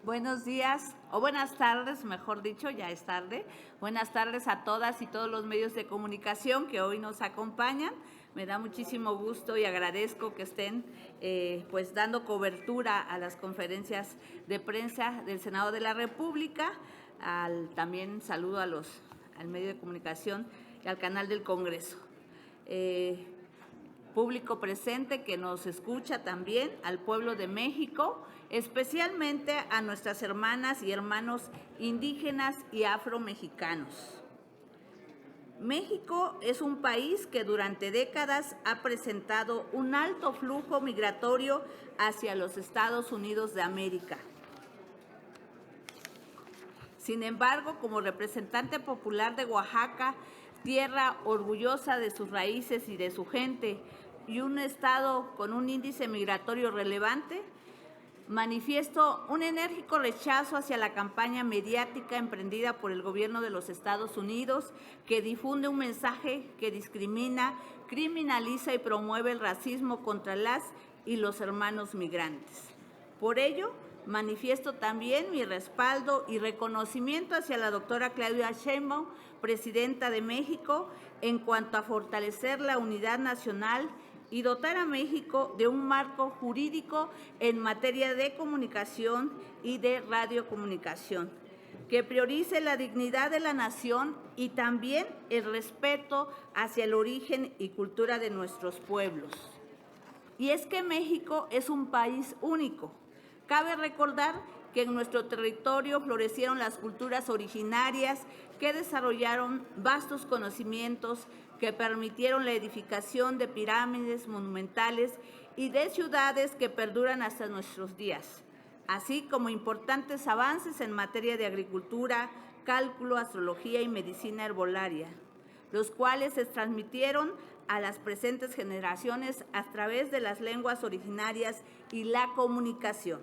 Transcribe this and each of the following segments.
Buenos días, o buenas tardes, mejor dicho, ya es tarde. Buenas tardes a todas y todos los medios de comunicación que hoy nos acompañan. Me da muchísimo gusto y agradezco que estén pues dando cobertura a las conferencias de prensa del Senado de la República. También saludo al medio de comunicación y al canal del Congreso. Público presente que nos escucha también, al pueblo de México, especialmente a nuestras hermanas y hermanos indígenas y afromexicanos. México es un país que durante décadas ha presentado un alto flujo migratorio hacia los Estados Unidos de América. Sin embargo, como representante popular de Oaxaca, tierra orgullosa de sus raíces y de su gente, y un estado con un índice migratorio relevante, manifiesto un enérgico rechazo hacia la campaña mediática emprendida por el gobierno de los Estados Unidos, que difunde un mensaje que discrimina, criminaliza y promueve el racismo contra las y los hermanos migrantes. Por ello, manifiesto también mi respaldo y reconocimiento hacia la doctora Claudia Sheinbaum, presidenta de México, en cuanto a fortalecer la unidad nacional y dotar a México de un marco jurídico en materia de comunicación y de radiocomunicación, que priorice la dignidad de la nación y también el respeto hacia el origen y cultura de nuestros pueblos. Y es que México es un país único. Cabe recordar que en nuestro territorio florecieron las culturas originarias que desarrollaron vastos conocimientos que permitieron la edificación de pirámides monumentales y de ciudades que perduran hasta nuestros días, así como importantes avances en materia de agricultura, cálculo, astrología y medicina herbolaria, los cuales se transmitieron a las presentes generaciones a través de las lenguas originarias y la comunicación.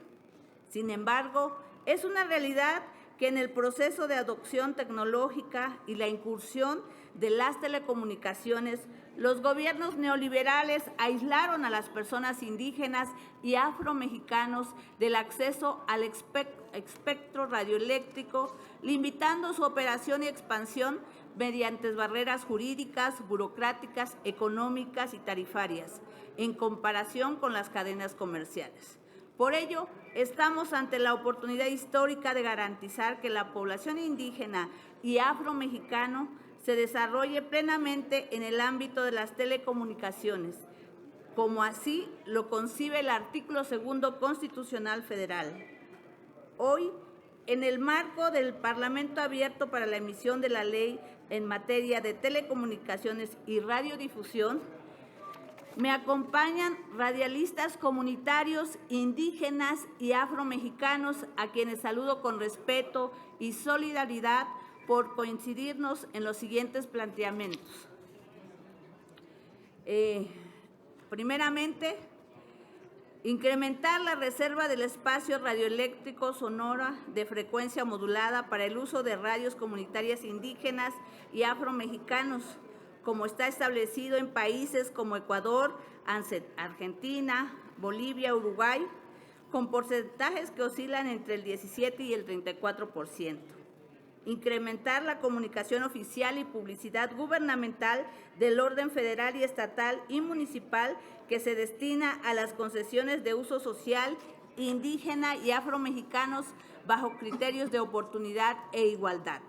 Sin embargo, es una realidad que en el proceso de adopción tecnológica y la incursión de las telecomunicaciones, los gobiernos neoliberales aislaron a las personas indígenas y afromexicanos del acceso al espectro radioeléctrico, limitando su operación y expansión mediante barreras jurídicas, burocráticas, económicas y tarifarias, en comparación con las cadenas comerciales. Por ello, estamos ante la oportunidad histórica de garantizar que la población indígena y afromexicano se desarrolle plenamente en el ámbito de las telecomunicaciones, como así lo concibe el artículo 2 constitucional federal. Hoy, en el marco del Parlamento abierto para la emisión de la ley en materia de telecomunicaciones y radiodifusión, me acompañan radialistas comunitarios, indígenas y afromexicanos, a quienes saludo con respeto y solidaridad por coincidirnos en los siguientes planteamientos. Primeramente, incrementar la reserva del espacio radioeléctrico sonora de frecuencia modulada para el uso de radios comunitarias indígenas y afromexicanos, como está establecido en países como Ecuador, Argentina, Bolivia, Uruguay, con porcentajes que oscilan entre el 17 y el 34%. Incrementar la comunicación oficial y publicidad gubernamental del orden federal y estatal y municipal que se destina a las concesiones de uso social, indígena y afromexicanos bajo criterios de oportunidad e igualdad.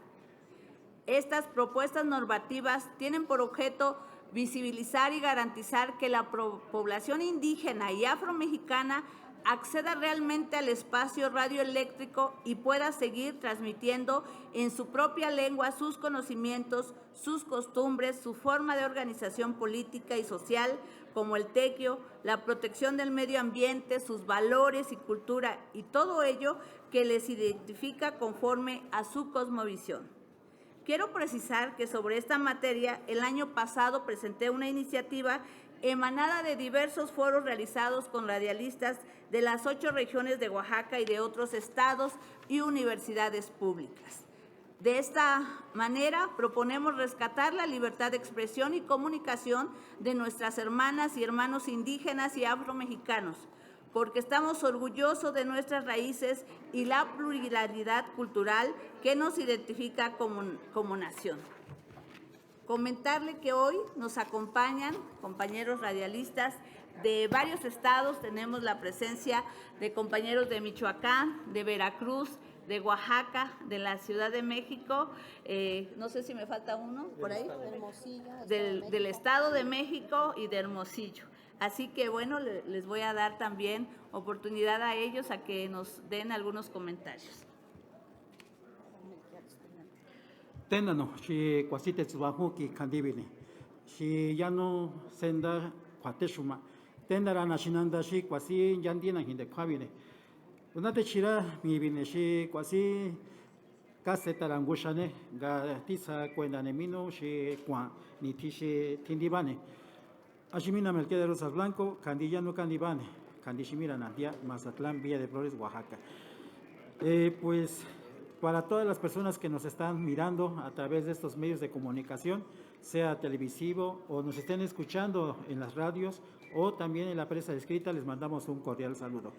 Estas propuestas normativas tienen por objeto visibilizar y garantizar que la población indígena y afromexicana acceda realmente al espacio radioeléctrico y pueda seguir transmitiendo en su propia lengua sus conocimientos, sus costumbres, su forma de organización política y social, como el tequio, la protección del medio ambiente, sus valores y cultura, y todo ello que les identifica conforme a su cosmovisión. Quiero precisar que sobre esta materia, el año pasado presenté una iniciativa emanada de diversos foros realizados con radialistas de las 8 regiones de Oaxaca y de otros estados y universidades públicas. De esta manera, proponemos rescatar la libertad de expresión y comunicación de nuestras hermanas y hermanos indígenas y afromexicanos, porque estamos orgullosos de nuestras raíces y la pluralidad cultural que nos identifica como nación. Comentarle que hoy nos acompañan compañeros radialistas de varios estados. Tenemos la presencia de compañeros de Michoacán, de Veracruz, de Oaxaca, de la Ciudad de México, no sé si me falta uno por ahí, del Estado de México y de Hermosillo. Así que bueno, les voy a dar también oportunidad a ellos a que nos den algunos comentarios. Tenano, si cuasite tsubahu ki kandibini, si yano senda cuateshuma, tendara nashinanda si cuasi yandina hinde kwabine. Unate chira mi bine si cuasi casetarangushane, gatisa cuendane mino si qua ni tishi tindibane. Ashimina Melquía de Rosas Blanco, Candillano Candibane, Candishimira Nandia, Mazatlán, Villa de Flores, Oaxaca. Pues para todas las personas que nos están mirando a través de estos medios de comunicación, sea televisivo o nos estén escuchando en las radios o también en la prensa escrita, les mandamos un cordial saludo.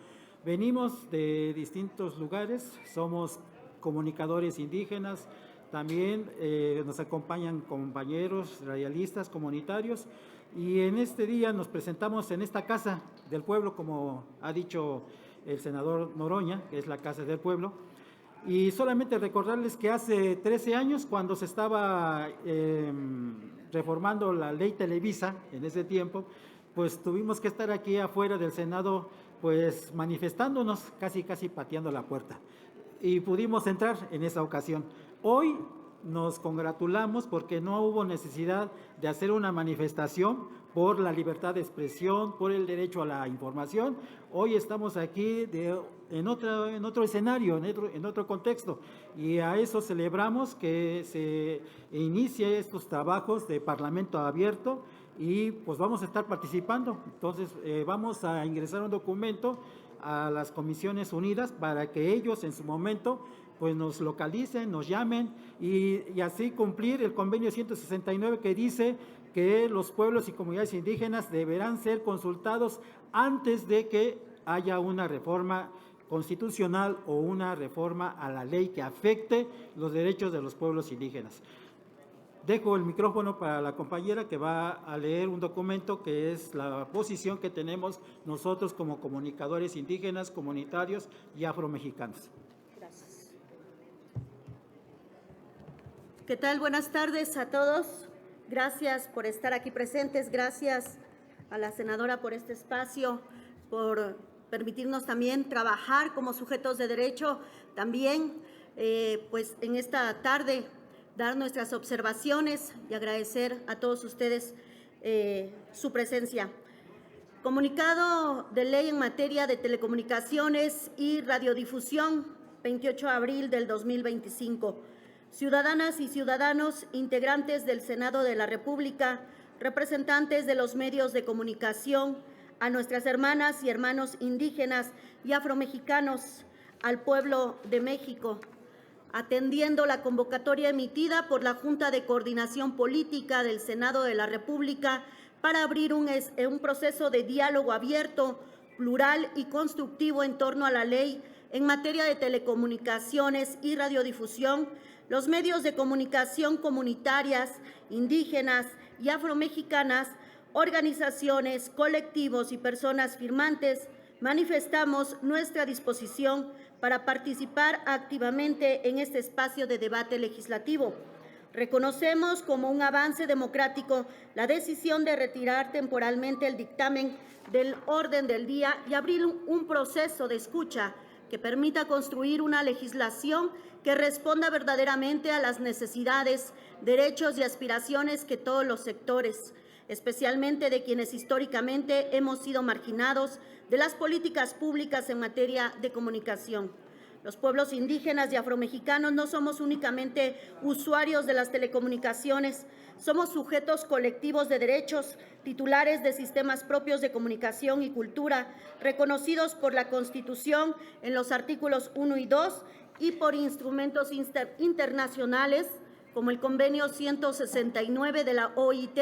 Venimos de distintos lugares, somos comunicadores indígenas, también nos acompañan compañeros radialistas comunitarios y en este día nos presentamos en esta casa del pueblo, como ha dicho el senador Noroña, que es la casa del pueblo. Y solamente recordarles que hace 13 años, cuando se estaba reformando la ley Televisa, en ese tiempo, pues tuvimos que estar aquí afuera del Senado, pues manifestándonos, casi pateando la puerta. Y pudimos entrar en esa ocasión. Hoy nos congratulamos porque no hubo necesidad de hacer una manifestación por la libertad de expresión, por el derecho a la información. Hoy estamos aquí en otro escenario, en otro contexto, y a eso celebramos que se inicie estos trabajos de Parlamento abierto y pues vamos a estar participando. Entonces vamos a ingresar un documento a las Comisiones Unidas para que ellos en su momento pues nos localicen, nos llamen y así cumplir el convenio 169 que dice que los pueblos y comunidades indígenas deberán ser consultados antes de que haya una reforma constitucional o una reforma a la ley que afecte los derechos de los pueblos indígenas. Dejo el micrófono para la compañera que va a leer un documento que es la posición que tenemos nosotros como comunicadores indígenas, comunitarios y afromexicanos. Gracias. ¿Qué tal? Buenas tardes a todos. Gracias por estar aquí presentes. Gracias a la senadora por este espacio, por permitirnos también trabajar como sujetos de derecho. También, pues en esta tarde, dar nuestras observaciones y agradecer a todos ustedes su presencia. Comunicado de ley en materia de telecomunicaciones y radiodifusión, 28 de abril del 2025. Ciudadanas y ciudadanos integrantes del Senado de la República, representantes de los medios de comunicación, a nuestras hermanas y hermanos indígenas y afromexicanos, al pueblo de México, atendiendo la convocatoria emitida por la Junta de Coordinación Política del Senado de la República para abrir un proceso de diálogo abierto, plural y constructivo en torno a la ley en materia de telecomunicaciones y radiodifusión, los medios de comunicación comunitarias, indígenas y afromexicanas, organizaciones, colectivos y personas firmantes, manifestamos nuestra disposición para participar activamente en este espacio de debate legislativo. Reconocemos como un avance democrático la decisión de retirar temporalmente el dictamen del orden del día y abrir un proceso de escucha que permita construir una legislación que responda verdaderamente a las necesidades, derechos y aspiraciones que todos los sectores, especialmente de quienes históricamente hemos sido marginados de las políticas públicas en materia de comunicación. Los pueblos indígenas y afromexicanos no somos únicamente usuarios de las telecomunicaciones, somos sujetos colectivos de derechos, titulares de sistemas propios de comunicación y cultura, reconocidos por la Constitución en los artículos 1 y 2 y por instrumentos internacionales como el Convenio 169 de la OIT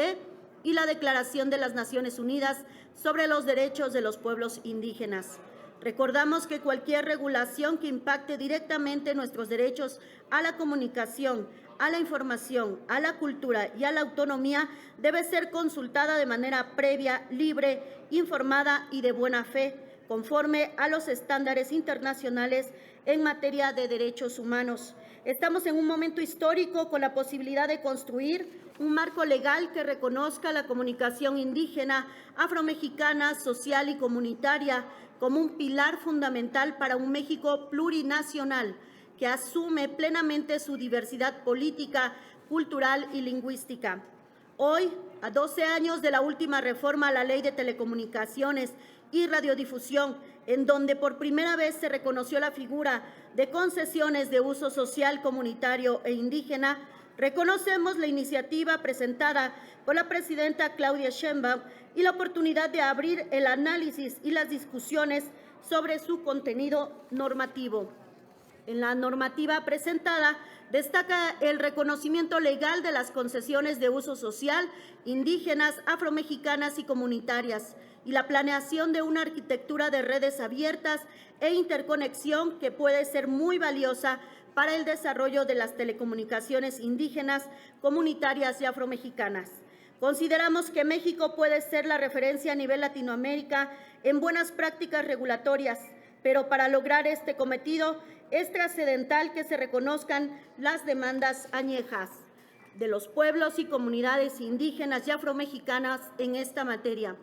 y la Declaración de las Naciones Unidas sobre los Derechos de los Pueblos Indígenas. Recordamos que cualquier regulación que impacte directamente nuestros derechos a la comunicación, a la información, a la cultura y a la autonomía debe ser consultada de manera previa, libre, informada y de buena fe, conforme a los estándares internacionales en materia de derechos humanos. Estamos en un momento histórico con la posibilidad de construir un marco legal que reconozca la comunicación indígena, afromexicana, social y comunitaria como un pilar fundamental para un México plurinacional que asume plenamente su diversidad política, cultural y lingüística. Hoy, a 12 años de la última reforma a la Ley de Telecomunicaciones y Radiodifusión, en donde por primera vez se reconoció la figura de concesiones de uso social, comunitario e indígena, reconocemos la iniciativa presentada por la presidenta Claudia Sheinbaum y la oportunidad de abrir el análisis y las discusiones sobre su contenido normativo. En la normativa presentada destaca el reconocimiento legal de las concesiones de uso social indígenas, afromexicanas y comunitarias y la planeación de una arquitectura de redes abiertas e interconexión que puede ser muy valiosa para el desarrollo de las telecomunicaciones indígenas, comunitarias y afromexicanas. Consideramos que México puede ser la referencia a nivel Latinoamérica en buenas prácticas regulatorias, pero para lograr este cometido es trascendental que se reconozcan las demandas añejas de los pueblos y comunidades indígenas y afromexicanas en esta materia.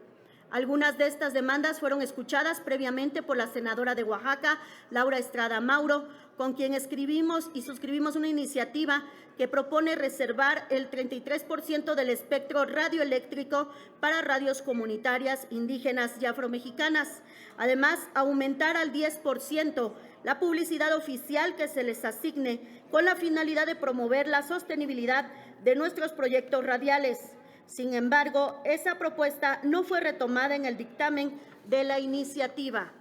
Algunas de estas demandas fueron escuchadas previamente por la senadora de Oaxaca, Laura Estrada Mauro, con quien escribimos y suscribimos una iniciativa que propone reservar el 33% del espectro radioeléctrico para radios comunitarias, indígenas y afromexicanas. Además, aumentar al 10% la publicidad oficial que se les asigne con la finalidad de promover la sostenibilidad de nuestros proyectos radiales. Sin embargo, esa propuesta no fue retomada en el dictamen de la iniciativa.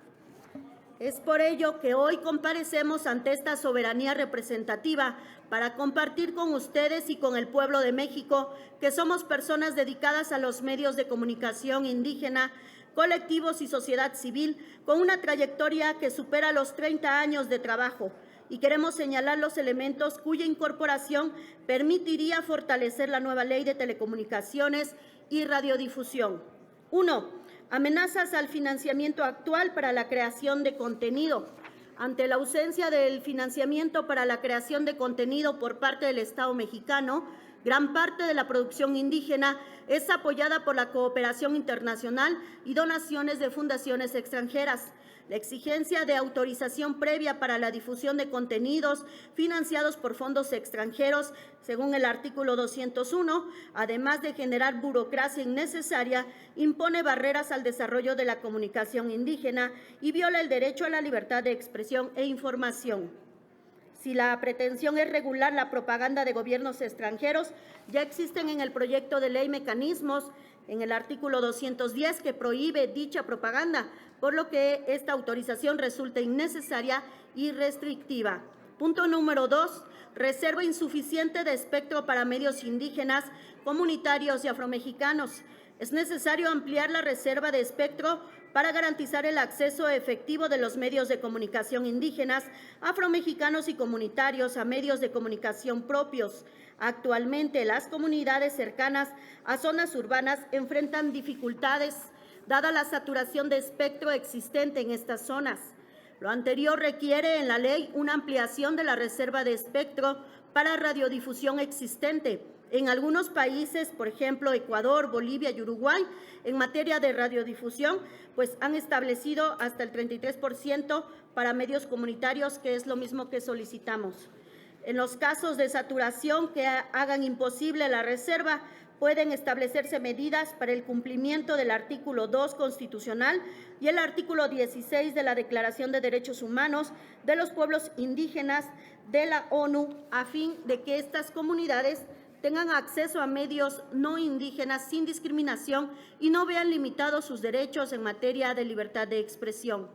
Es por ello que hoy comparecemos ante esta soberanía representativa para compartir con ustedes y con el pueblo de México que somos personas dedicadas a los medios de comunicación indígena, colectivos y sociedad civil con una trayectoria que supera los 30 años de trabajo. Y queremos señalar los elementos cuya incorporación permitiría fortalecer la nueva Ley de Telecomunicaciones y Radiodifusión. 1. Amenazas al financiamiento actual para la creación de contenido. Ante la ausencia del financiamiento para la creación de contenido por parte del Estado mexicano, gran parte de la producción indígena es apoyada por la cooperación internacional y donaciones de fundaciones extranjeras. La exigencia de autorización previa para la difusión de contenidos financiados por fondos extranjeros, según el artículo 201, además de generar burocracia innecesaria, impone barreras al desarrollo de la comunicación indígena y viola el derecho a la libertad de expresión e información. Si la pretensión es regular la propaganda de gobiernos extranjeros, ya existen en el proyecto de ley mecanismos en el artículo 210 que prohíbe dicha propaganda, por lo que esta autorización resulta innecesaria y restrictiva. Punto número 2. Reserva insuficiente de espectro para medios indígenas, comunitarios y afromexicanos. Es necesario ampliar la reserva de espectro para garantizar el acceso efectivo de los medios de comunicación indígenas, afromexicanos y comunitarios a medios de comunicación propios. Actualmente, las comunidades cercanas a zonas urbanas enfrentan dificultades dada la saturación de espectro existente en estas zonas. Lo anterior requiere en la ley una ampliación de la reserva de espectro para radiodifusión existente. En algunos países, por ejemplo, Ecuador, Bolivia y Uruguay, en materia de radiodifusión, pues han establecido hasta el 33% para medios comunitarios, que es lo mismo que solicitamos. En los casos de saturación que hagan imposible la reserva, pueden establecerse medidas para el cumplimiento del artículo 2 constitucional y el artículo 16 de la Declaración de Derechos Humanos de los Pueblos Indígenas de la ONU, a fin de que estas comunidades tengan acceso a medios no indígenas sin discriminación y no vean limitados sus derechos en materia de libertad de expresión.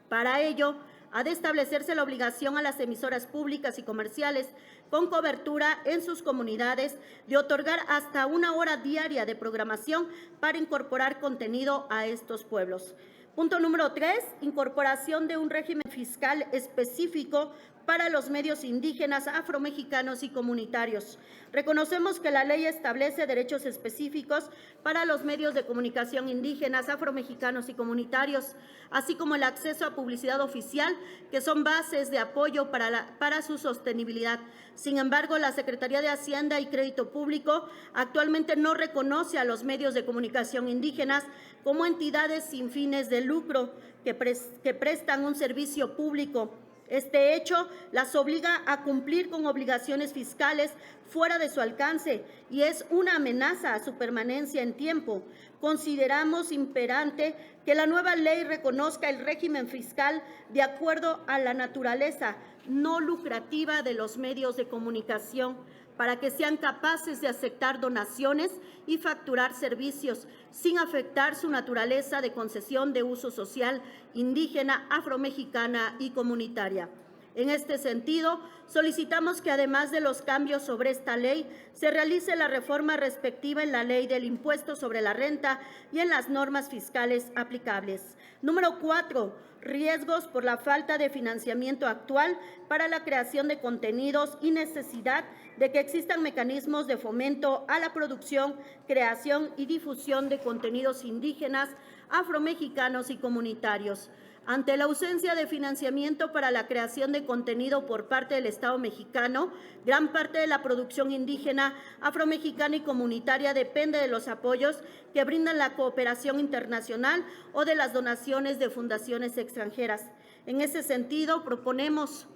Para ello, ha de establecerse la obligación a las emisoras públicas y comerciales con cobertura en sus comunidades de otorgar hasta 1 hora diaria de programación para incorporar contenido a estos pueblos. Punto número 3, incorporación de un régimen fiscal específico para los medios indígenas, afromexicanos y comunitarios. Reconocemos que la ley establece derechos específicos para los medios de comunicación indígenas, afromexicanos y comunitarios, así como el acceso a publicidad oficial, que son bases de apoyo para su sostenibilidad. Sin embargo, la Secretaría de Hacienda y Crédito Público actualmente no reconoce a los medios de comunicación indígenas como entidades sin fines de lucro que prestan un servicio público. Este hecho las obliga a cumplir con obligaciones fiscales fuera de su alcance y es una amenaza a su permanencia en tiempo. Consideramos imperante que la nueva ley reconozca el régimen fiscal de acuerdo a la naturaleza no lucrativa de los medios de comunicación, para que sean capaces de aceptar donaciones y facturar servicios sin afectar su naturaleza de concesión de uso social indígena, afromexicana y comunitaria. En este sentido, solicitamos que además de los cambios sobre esta ley, se realice la reforma respectiva en la ley del impuesto sobre la renta y en las normas fiscales aplicables. Número 4, riesgos por la falta de financiamiento actual para la creación de contenidos y necesidad de que existan mecanismos de fomento a la producción, creación y difusión de contenidos indígenas, afromexicanos y comunitarios. Ante la ausencia de financiamiento para la creación de contenido por parte del Estado mexicano, gran parte de la producción indígena, afromexicana y comunitaria depende de los apoyos que brindan la cooperación internacional o de las donaciones de fundaciones extranjeras. En ese sentido, proponemos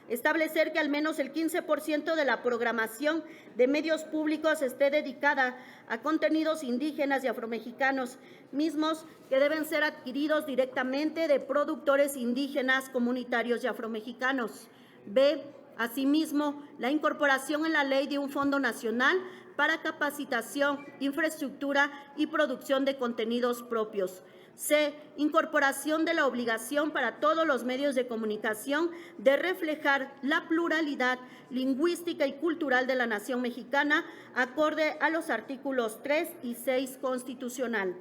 establecer que al menos el 15% de la programación de medios públicos esté dedicada a contenidos indígenas y afromexicanos, mismos que deben ser adquiridos directamente de productores indígenas, comunitarios y afromexicanos. B, asimismo, la incorporación en la ley de un fondo nacional para capacitación, infraestructura y producción de contenidos propios. C, incorporación de la obligación para todos los medios de comunicación de reflejar la pluralidad lingüística y cultural de la nación mexicana, acorde a los artículos 3 y 6 constitucional.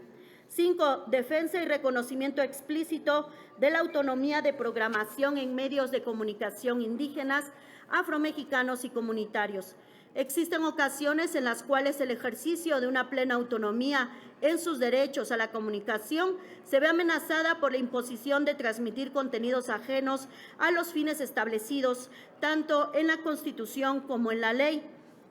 5, defensa y reconocimiento explícito de la autonomía de programación en medios de comunicación indígenas, afromexicanos y comunitarios. Existen ocasiones en las cuales el ejercicio de una plena autonomía en sus derechos a la comunicación se ve amenazada por la imposición de transmitir contenidos ajenos a los fines establecidos, tanto en la Constitución como en la ley.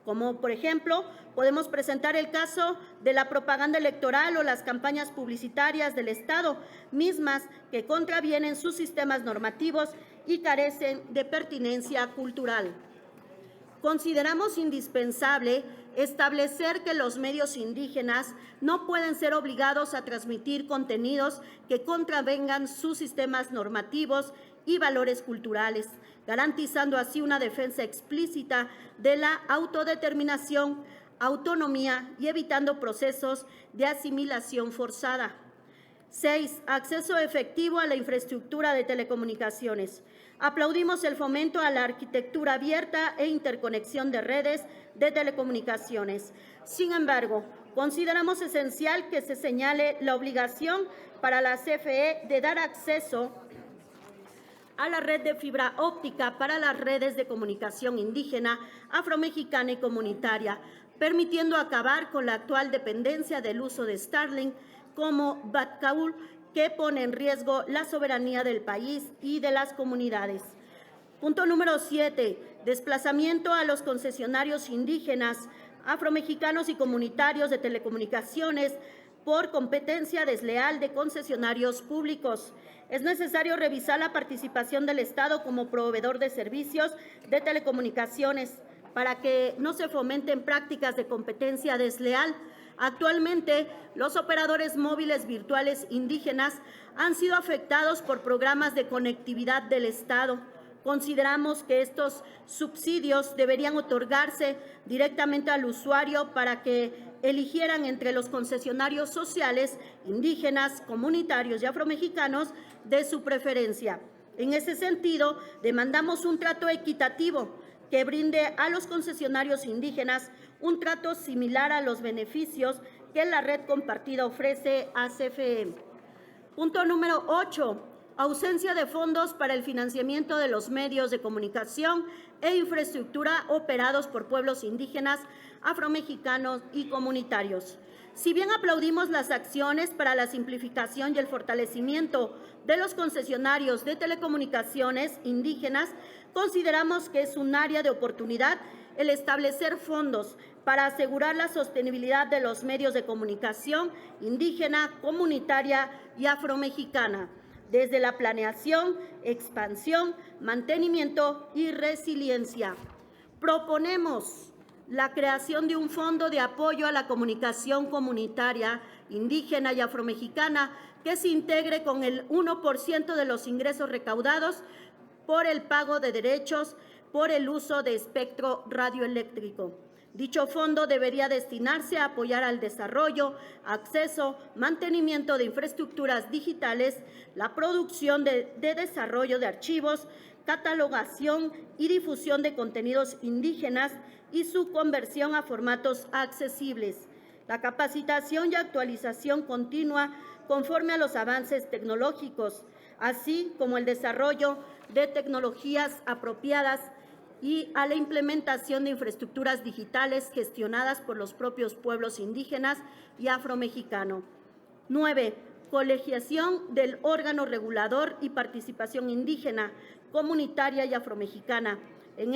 Como, por ejemplo, podemos presentar el caso de la propaganda electoral o las campañas publicitarias del Estado, mismas que contravienen sus sistemas normativos y carecen de pertinencia cultural. Consideramos indispensable establecer que los medios indígenas no pueden ser obligados a transmitir contenidos que contravengan sus sistemas normativos y valores culturales, garantizando así una defensa explícita de la autodeterminación, autonomía y evitando procesos de asimilación forzada. 6. Acceso efectivo a la infraestructura de telecomunicaciones. Aplaudimos el fomento a la arquitectura abierta e interconexión de redes de telecomunicaciones. Sin embargo, consideramos esencial que se señale la obligación para la CFE de dar acceso a la red de fibra óptica para las redes de comunicación indígena, afromexicana y comunitaria, permitiendo acabar con la actual dependencia del uso de Starlink como Batcaul, que pone en riesgo la soberanía del país y de las comunidades. Punto número 7. Desplazamiento a los concesionarios indígenas, afromexicanos y comunitarios de telecomunicaciones por competencia desleal de concesionarios públicos. Es necesario revisar la participación del Estado como proveedor de servicios de telecomunicaciones para que no se fomenten prácticas de competencia desleal. Actualmente, los operadores móviles virtuales indígenas han sido afectados por programas de conectividad del Estado. Consideramos que estos subsidios deberían otorgarse directamente al usuario para que eligieran entre los concesionarios sociales, indígenas, comunitarios y afromexicanos de su preferencia. En ese sentido, demandamos un trato equitativo que brinde a los concesionarios indígenas un trato similar a los beneficios que la red compartida ofrece a CFE. Punto número 8. Ausencia de fondos para el financiamiento de los medios de comunicación e infraestructura operados por pueblos indígenas, afromexicanos y comunitarios. Si bien aplaudimos las acciones para la simplificación y el fortalecimiento de los concesionarios de telecomunicaciones indígenas, consideramos que es un área de oportunidad el establecer fondos para asegurar la sostenibilidad de los medios de comunicación indígena, comunitaria y afromexicana, desde la planeación, expansión, mantenimiento y resiliencia. Proponemos la creación de un fondo de apoyo a la comunicación comunitaria, indígena y afromexicana que se integre con el 1% de los ingresos recaudados por el pago de derechos por el uso de espectro radioeléctrico. Dicho fondo debería destinarse a apoyar al desarrollo, acceso, mantenimiento de infraestructuras digitales, la producción de desarrollo de archivos, catalogación y difusión de contenidos indígenas y su conversión a formatos accesibles, la capacitación y actualización continua conforme a los avances tecnológicos, así como el desarrollo de tecnologías apropiadas y a la implementación de infraestructuras digitales gestionadas por los propios pueblos indígenas y afromexicano. 9. Colegiación del órgano regulador y participación indígena, comunitaria y afromexicana. En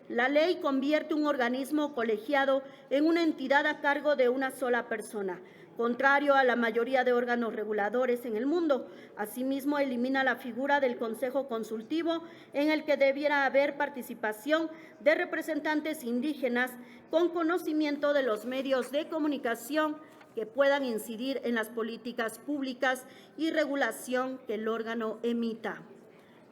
la ley convierte un organismo colegiado en una entidad a cargo de una sola persona, contrario a la mayoría de órganos reguladores en el mundo. Asimismo, elimina la figura del Consejo Consultivo, en el que debiera haber participación de representantes indígenas con conocimiento de los medios de comunicación que puedan incidir en las políticas públicas y regulación que el órgano emita.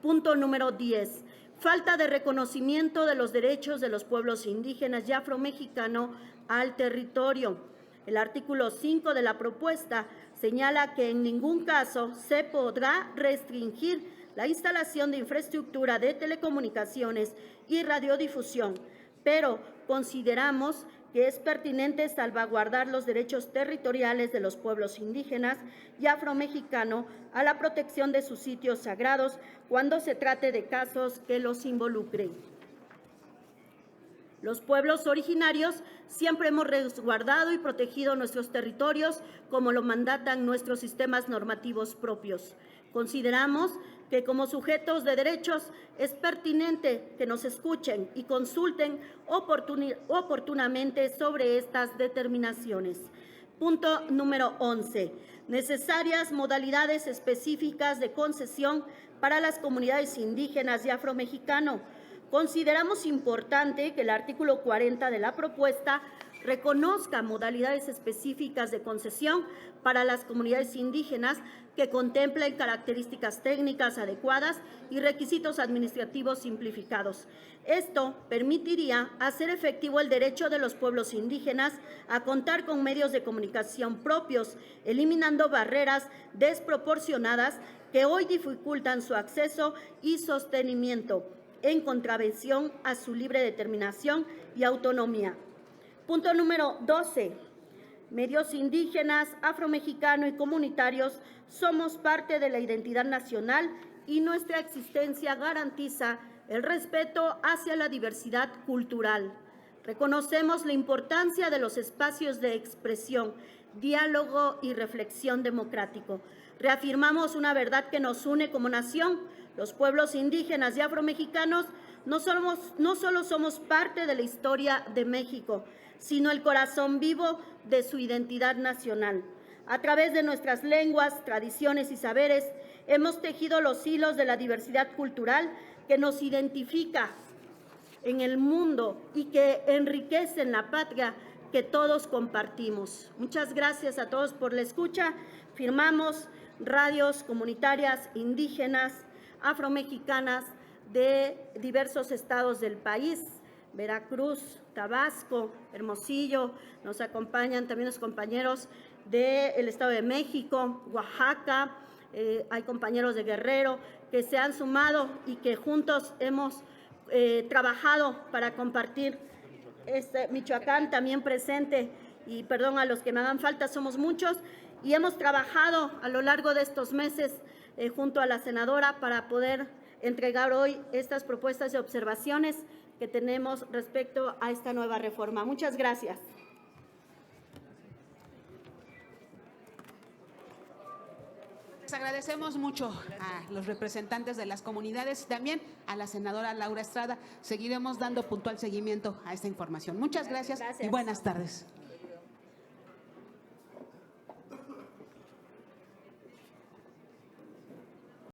Punto número 10. Falta de reconocimiento de los derechos de los pueblos indígenas y afromexicano al territorio. El artículo 5 de la propuesta señala que en ningún caso se podrá restringir la instalación de infraestructura de telecomunicaciones y radiodifusión, pero consideramos que es pertinente salvaguardar los derechos territoriales de los pueblos indígenas y afromexicano a la protección de sus sitios sagrados cuando se trate de casos que los involucren. Los pueblos originarios siempre hemos resguardado y protegido nuestros territorios como lo mandatan nuestros sistemas normativos propios. Consideramos que como sujetos de derechos es pertinente que nos escuchen y consulten oportunamente sobre estas determinaciones. Punto número 11. Necesarias modalidades específicas de concesión para las comunidades indígenas y afromexicano. Consideramos importante que el artículo 40 de la propuesta reconozca modalidades específicas de concesión para las comunidades indígenas que contemplen características técnicas adecuadas y requisitos administrativos simplificados. Esto permitiría hacer efectivo el derecho de los pueblos indígenas a contar con medios de comunicación propios, eliminando barreras desproporcionadas que hoy dificultan su acceso y sostenimiento, en contravención a su libre determinación y autonomía. Punto número 12. Medios indígenas, afromexicano y comunitarios somos parte de la identidad nacional y nuestra existencia garantiza el respeto hacia la diversidad cultural. Reconocemos la importancia de los espacios de expresión, diálogo y reflexión democrático. Reafirmamos una verdad que nos une como nación. Los pueblos indígenas y afromexicanos no solo somos parte de la historia de México, sino el corazón vivo de su identidad nacional. A través de nuestras lenguas, tradiciones y saberes, hemos tejido los hilos de la diversidad cultural que nos identifica en el mundo y que enriquecen la patria que todos compartimos. Muchas gracias a todos por la escucha. Firmamos radios comunitarias indígenas, afromexicanas de diversos estados del país, Veracruz, Tabasco, Hermosillo, nos acompañan también los compañeros del Estado de México, Oaxaca, hay compañeros de Guerrero que se han sumado y que juntos hemos trabajado para compartir Michoacán también presente, y perdón a los que me hagan falta, somos muchos, y hemos trabajado a lo largo de estos meses junto a la senadora para poder entregar hoy estas propuestas y observaciones que tenemos respecto a esta nueva reforma. Muchas gracias. Les agradecemos mucho a los representantes de las comunidades y también a la senadora Laura Estrada. Seguiremos dando puntual seguimiento a esta información. Muchas gracias. Y buenas tardes.